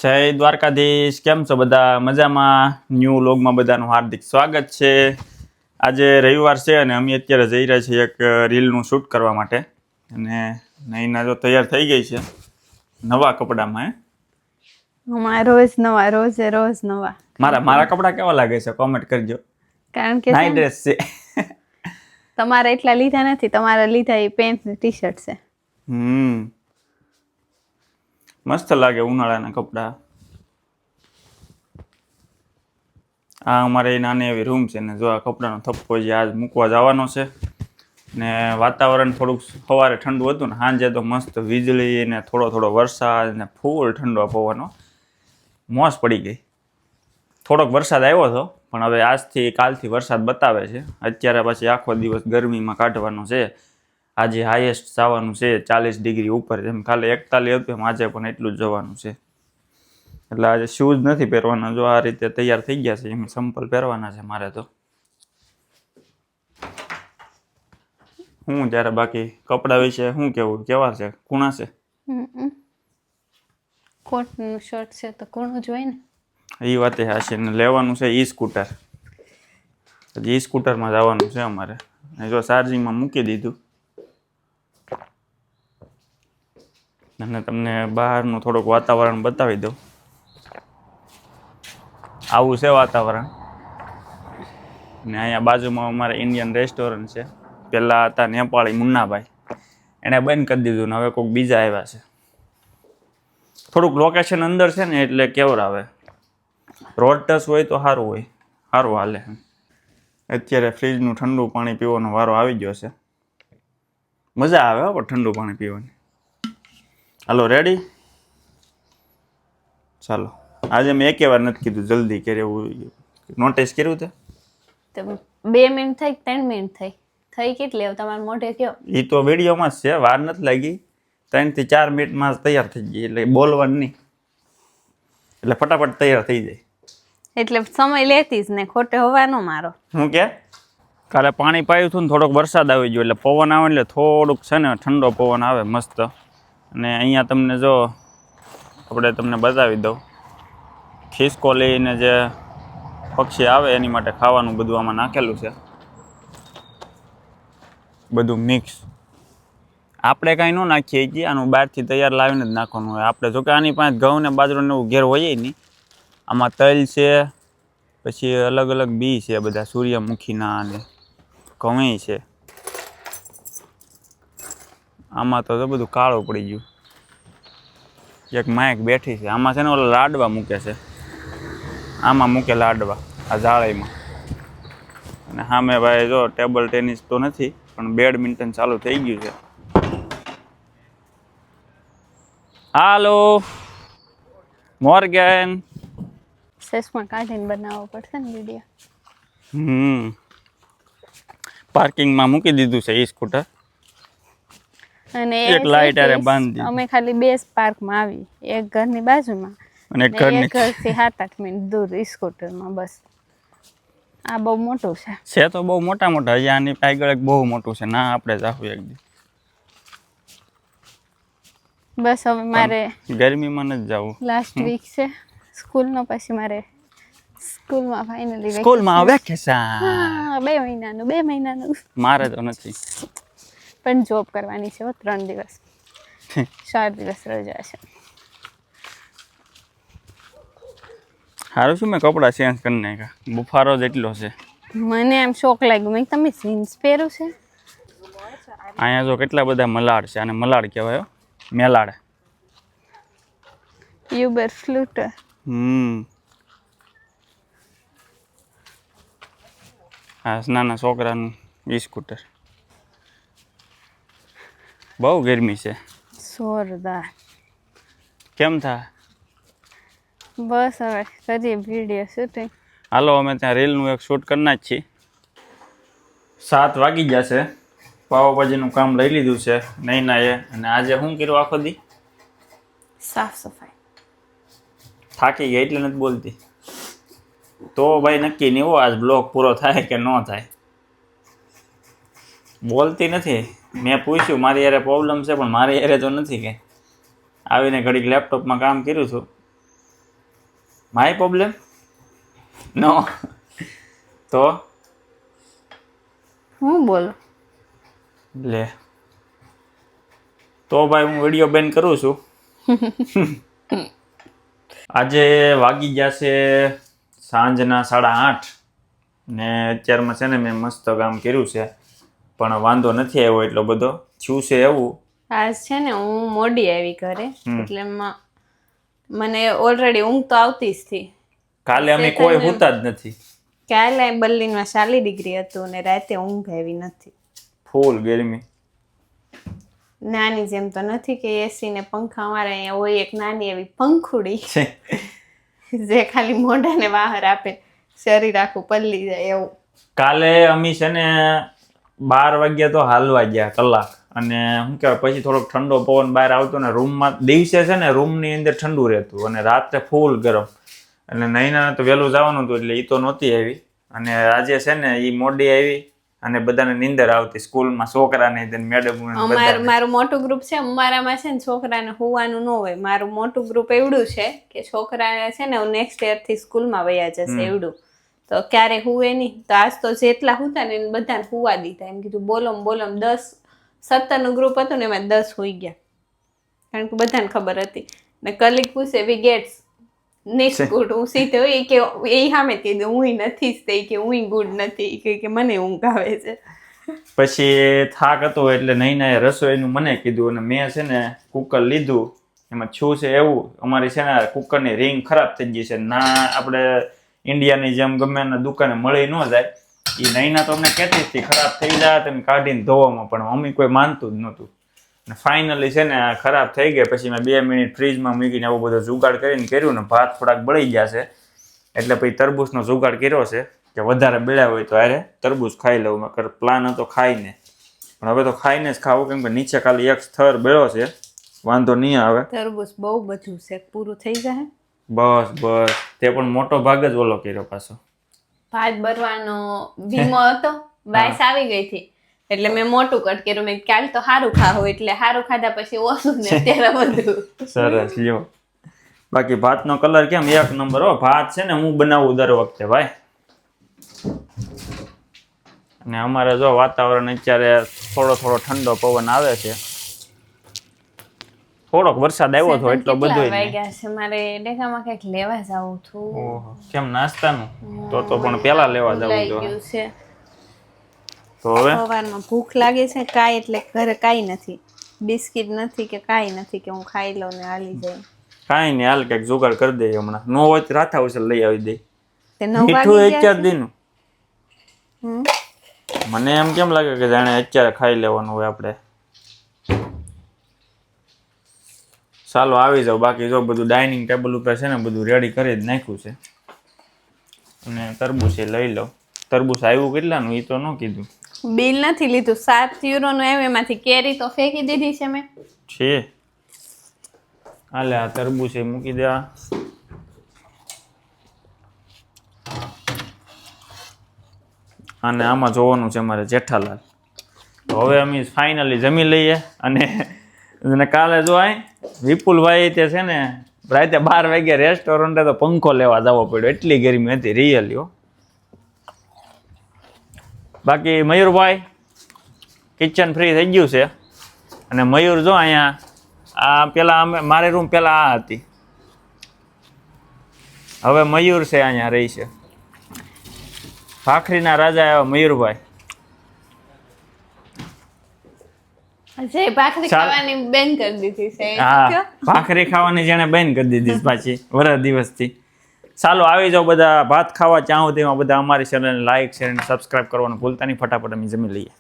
જય દ્વારકાધીશ. કેમ છો બધા? મજામાં? ન્યૂ વ્લોગમાં બધાનું હાર્દિક સ્વાગત છે. આજે રવિવાર છે અને અમે અત્યારે જઈ રહ્યા છીએ એક રીલનું શૂટ કરવા માટે. અને નૈના જો તૈયાર થઈ ગઈ છે નવા કપડામાં. રોજ નવા રોજ નવા. મારા કપડા કેવા લાગે છે કોમેન્ટ કરજો. કારણ કે નાઇટ ડ્રેસ છે. તમારે એટલા લીધા નથી, તમારે લીધા એ પેન્ટ ને ટી શર્ટ છે. મસ્ત લાગે ઉનાળાના કપડા. આ અમારે નાની એવી રૂમ છે ને જો આ કપડાનો થપ્પો જે આજ મૂકવા જવાનો છે. ને વાતાવરણ થોડુંક સવારે ઠંડુ હતું ને સાંજે તો મસ્ત વીજળી ને થોડો વરસાદ ને ફૂલ ઠંડો પવનો. મોજ પડી ગઈ. થોડોક વરસાદ આવ્યો હતો પણ હવે આજથી કાલથી વરસાદ બતાવે છે. અત્યારે પછી આખો દિવસ ગરમીમાં કાઢવાનો છે. આજે હાઈએસ્ટ જવાનું છે 40 ડિગ્રી ઉપર. જેમ કાલે 41 હતું એમ આજે પણ એટલું જ જવાનું છે. એટલે આજે શૂઝ નથી પહેરવાના. જો આ રીતે તૈયાર થઈ ગયા છે એમ સંપલ પહેરવાના છે મારે તો. હું ત્યારે બાકી કપડા વિશે શું કેવું? કેવા છે? કુણા છે? કોટનું શર્ટ છે તો કોણું જ હોય ને. એ વાતે હાશે ને. લેવાનું છે ઈ સ્કૂટર. ઈ સ્કૂટરમાં જવાનું છે અમારે. જો ચાર્જિંગમાં મૂકી દીધું. અને તમને બહારનું થોડુંક વાતાવરણ બતાવી દઉં. આવું છે વાતાવરણ. ને અહીંયા બાજુમાં અમારે ઇન્ડિયન રેસ્ટોરન્ટ છે. પહેલાં હતા નેપાળી મુન્નાભાઈ, એણે બંધ કરી દીધું ને હવે કોઈક બીજા આવ્યા છે. થોડુંક લોકેશન અંદર છે ને એટલે કેવર આવે. રોડ ટચ હોય તો સારું હોય, સારું હાલે. અત્યારે ફ્રીજનું ઠંડુ પાણી પીવાનો વારો આવી ગયો છે. મજા આવે પણ ઠંડુ પાણી પીવાની. હાલો રેડી? ચાલો. આજે મેં એકે વાર નથી કીધું જલ્દી કરે એવું. નોટિસ કર્યું તે? 2 મિનિટ થઈ 3 મિનિટ થઈ કેટલી તમારા મોઢે કયો? એ તો વિડીયોમાં જ છે, વાર નથી લાગી. 3 થી 4 મિનિટમાં જ તૈયાર થઈ ગઈ. એટલે બોલવાનું નહીં, એટલે ફટાફટ તૈયાર થઈ જાય. એટલે સમય લેતી જ ને ખોટે હોવાનો મારો. શું કે? કાલે પાણી પાયું હતું ને થોડોક વરસાદ આવી ગયો એટલે પવન આવે એટલે થોડુંક છે ને ઠંડો પવન આવે મસ્ત. અને અહીંયા તમને જો આપણે તમને બતાવી દઉં. ખિસકોલીને જે પક્ષી આવે એની માટે ખાવાનું બધું આમાં નાખેલું છે. બધું મિક્સ. આપણે કાંઈ ન નાખીએ કે આનું બહારથી તૈયાર લાવીને જ નાખવાનું હોય. આપણે જોકે આની પાસે ઘઉં ને બાજરોને એવું ઘેર હોય નહીં. આમાં તલ છે, પછી અલગ અલગ બી છે બધા, સૂર્યમુખીના અને ઘઉં છે. આમાં તો બધું કાળું પડી ગયું. એક માઇક બેઠી છે. આમાં છે ને ઓલા લાડવા મૂકે છે. આમાં મૂકે લાડવા આ જાળીમાં. અને સામે ભાઈ જો ટેબલ ટેનિસ તો નથી પણ બેડમિન્ટન ચાલુ થઈ ગયું છે. હાલો મોર્ગન. સેસમાં કાઢીને બનાવવો પડશે ને વિડીયો. પાર્કિંગમાં મૂકી દીધું છે ઈ સ્કૂટર. અને એક લાઈટ આરે બાંધી. અમે ખાલી 2 પાર્કમાં આવી, એક ઘરની બાજુમાં અને એક ઘરથી 7-8 મિનિટ દૂર ઈ સ્કૂટરમાં. બસ આ બહુ મોટું છે. તો બહુ મોટા હજી આની આગળ એક બહુ મોટું છે. ના આપણે જાવું એક દી. બસ હવે મારે ગરમીમાં નથી જવું. લાસ્ટ વીક છે સ્કૂલનો, પછી મારે સ્કૂલમાં ફાઇનલી સ્કૂલમાં વેકેશન. 2 મહિનાનું. મારે તો નથી. પણ જોબ કરવાની છે 3 દિવસ. 4 દિવસ રજા છે. સારું શું મેં કપડાં ચેન્જ કરી નાખ્યા. બુફારો જ એટલો છે. મને એમ શોખ લાગ્યો. મેં તમે જીન્સ પહેર્યું છે? અહીંયા જો કેટલા બધા મલાડ છે. આને મલાડ કહેવાય. મેલાડ. યુબર ફ્લૂટર. હા, નાના છોકરાનું ઈ સ્કૂટર. બહુ ગરમી છે. જોરદાર. કેમ થાય? બસ હવે કરીએ વિડીયો શૂટિંગ. હાલો અમે ત્યાં રીલનું એક શૂટ કરના જ છીએ. 7 વાગી જશે. પાવભાજીનું કામ લઈ લીધું છે નૈનાએ. અને આજે શું કર્યું આખો દી? સાફ સફાઈ. થાકી ગઈ એટલે નથી બોલતી. તો ભાઈ નક્કી નહીં હો આજ બ્લોગ પૂરો થાય કે ન થાય. બોલતી નથી. મેં પૂછ્યું મારી યારે પ્રોબ્લેમ છે પણ મારી યારે તો નથી કે. આવીને ઘડીક લેપટોપમાં કામ કર્યું છું માય પ્રોબ્લેમ નો તો હું બોલું? લે તો ભાઈ હું વિડીયો બેન કરું છું. આજે વાગી ગયા છે સાંજના 8:30 ને અત્યારમાં છે ને મેં મસ્ત કામ કર્યું છે પણ વાંધો નથી આવ્યો એટલો બધો. થયું છે એવું, આજ છે ને હું મોડી આવી ઘરે, એટલે મને ઓલરેડી ઊંઘ તો આવતી જ હતી. કાલે અમે કોઈ હોતા જ નથી. કાલે બર્લિનમાં 40 ડિગ્રી હતું ને રાતે ઊંઘ આવી નથી. ફૂલ ગરમી. નાની જેમ તો નથી કે એસી ને પંખા, અમારે અહીંયા હોય એક નાની એવી પંખુડી જે ખાલી મોઢાને બહાર આપે, શરીર આખું પલળી જાય એવું. કાલે અમે છે ને 12 વાગ્યા તો હાલવા ગયા કલાક, અને શું કહેવાય પછી થોડોક ઠંડો પવન બહાર આવતો ને રૂમમાં. દિવસે છે ને રૂમની અંદર ઠંડુ રહેતું અને રાત્રે ફૂલ ગરમ. એટલે નૈના તો વહેલું જવાનું હતું એટલે એ તો નહોતી આવી, અને આજે છે ને એ મોડી આવી અને બધાને નીંદર આવતી સ્કૂલમાં, છોકરાને મેડમ. મારું મોટું ગ્રુપ છે, અમારામાં છે ને છોકરાને હોવાનું ન હોય. મારું મોટું ગ્રુપ એવડું છે કે છોકરા છે ને નેક્સ્ટ યર થી સ્કૂલમાં વયા જશે એવડું, તો ક્યારે હુવે નહીં. તો આજ તો જેટલા હતા ને એને બધાને હુવા દીધા. એમ કીધું બોલમ 17 નું ગ્રુપ હતું ને એમાં 10 હુઈ ગયા, કારણ કે બધાને ખબર હતી. ને કલીગ પૂછે વી ગેટ્સ નેક્સ્ટ ગુડ, હું સીધે હોય કે એ સામે કીધું હું નથી જ તે કે હું ગુડ નથી, કે મને ઊંઘ આવે છે. પછી થાક હતો એટલે નૈનાએ રસોઈનું મને કીધું, અને મેં છે ને કુકર લીધું. એમાં શું છે એવું, અમારી છે ને કુકરની રિંગ ખરાબ થઈ ગઈ છે, ના આપણે ઇન્ડિયાની જેમ ગમે એના દુકાને મળી ન જાય. એ નૈના તો અમને કહેતી હતી ખરાબ થઈ જાય તમે કાઢીને ધોવામાં, પણ મમ્મી કોઈ માનતું જ નહોતું. અને ફાઇનલી છે ને ખરાબ થઈ ગઈ. પછી મેં 2 મિનિટ ફ્રીજમાં મૂકીને આવો બધો જુગાડ કરીને કર્યું ને ભાત થોડાક બળી ગયા છે, એટલે પછી તરબૂચનો જુગાડ કર્યો છે કે વધારે બળ્યા હોય તો અરે તરબૂચ ખાઈ લઉં. મેં પ્લાન હતો ખાઈને, પણ હવે તો ખાઈને જ ખાવું, કેમ કે નીચે ખાલી એક સ્તર બળ્યો છે, વાંધો નહીં આવે. તરબૂચ બહુ બધું છે, પૂરું થઈ જાય. બસ તે પણ મોટો ભાગ જ ઓલો કર્યો પાછો. ભાત ભરવાનો વીમો હતો, બાઈસ આવી ગઈ હતી એટલે મેં મોટું કટ કર્યું. મેં કાલ તો સારું ખાવું, એટલે સારું ખાધા પછી ઓછું ને અત્યારે બધું. સરસ લ્યો. બાકી ભાતનો કલર કેમ એક નંબર હો. ભાત છે ને હું બનાવું દર વખતે ભાઈ. અને અમારે જો વાતાવરણ અત્યારે થોડો ઠંડો પવન આવે છે. થોડોક વરસાદ આવ્યો હતો એટલો બધો વાગ્યા છે. મારે ડેકામાં કંઈક લેવા જવું હતું. ઓહો, કેમ નાસ્તાનું? તો પણ પેલા લેવા જવું છે. તો હવે સવારમાં ભૂખ લાગે છે, કાંઈ એટલે ઘરે કાંઈ નથી, બિસ્કિટ નથી કે કાંઈ નથી કે હું ખાઈ લઉં ને હાલી જાય. કાંઈ નહીં, હાલ કંઈક જુગાડ કરી દઈએ હમણાં. નો હોય તો રાથા ઉછળ લઈ આવી દે. તે 9 મીઠું વાગી અત્યાર દીનું મને એમ કેમ લાગે કે જાણે અત્યારે ખાઈ લેવાનું હોય આપણે. ચાલો આવી જાવ. બાકી જો બધું ડાઇનિંગ ટેબલ ઉપર છે ને બધું રેડી કરી જ નાખ્યું છે. અને તરબૂચ લઈ લો. તરબૂચ આવ્યું કેટલાનું એ તો ન કીધું. બિલ નથી લીધું, 7 યુરોનું આવ્યું. એમાંથી કેરી તો ફેંકી દીધી છે મેં. છે હાલે આ તરબૂચ મૂકી દેવા. અને આમાં જોવાનું છે અમારે જેઠાલાલ. તો હવે અમે ફાઇનલી જમી લઈએ. અને કાલે જો આય વિપુલભાઈ તે છે ને રાતે 12 વાગ્યા રેસ્ટોરન્ટે તો પંખો લેવા જવો પડ્યો, એટલી ગરમી હતી રિયલી. બાકી મયુરભાઈ કિચન ફ્રી થઈ ગયું છે. અને મયુર જો અહીંયા આ પેલા મારી રૂમ પેલા આ હતી, હવે મયુર છે અહીંયા રહી છે. ભાખરીના રાજા એવા મયુરભાઈ. ભાખરી ખાવાની બેન કરી દીધી છે. હા, ભાખરી ખાવાની જેને બેન કરી દીધી પાછી વરસ દિવસથી. ચાલો આવી જાઓ બધા ભાત ખાવા. ચાહું તેમાં બધા અમારી ચેનલને લાઈક શેર અને સબસ્ક્રાઈબ કરવાનું ભૂલતા નહીં. ફટાફટ અમે જમી લઈએ.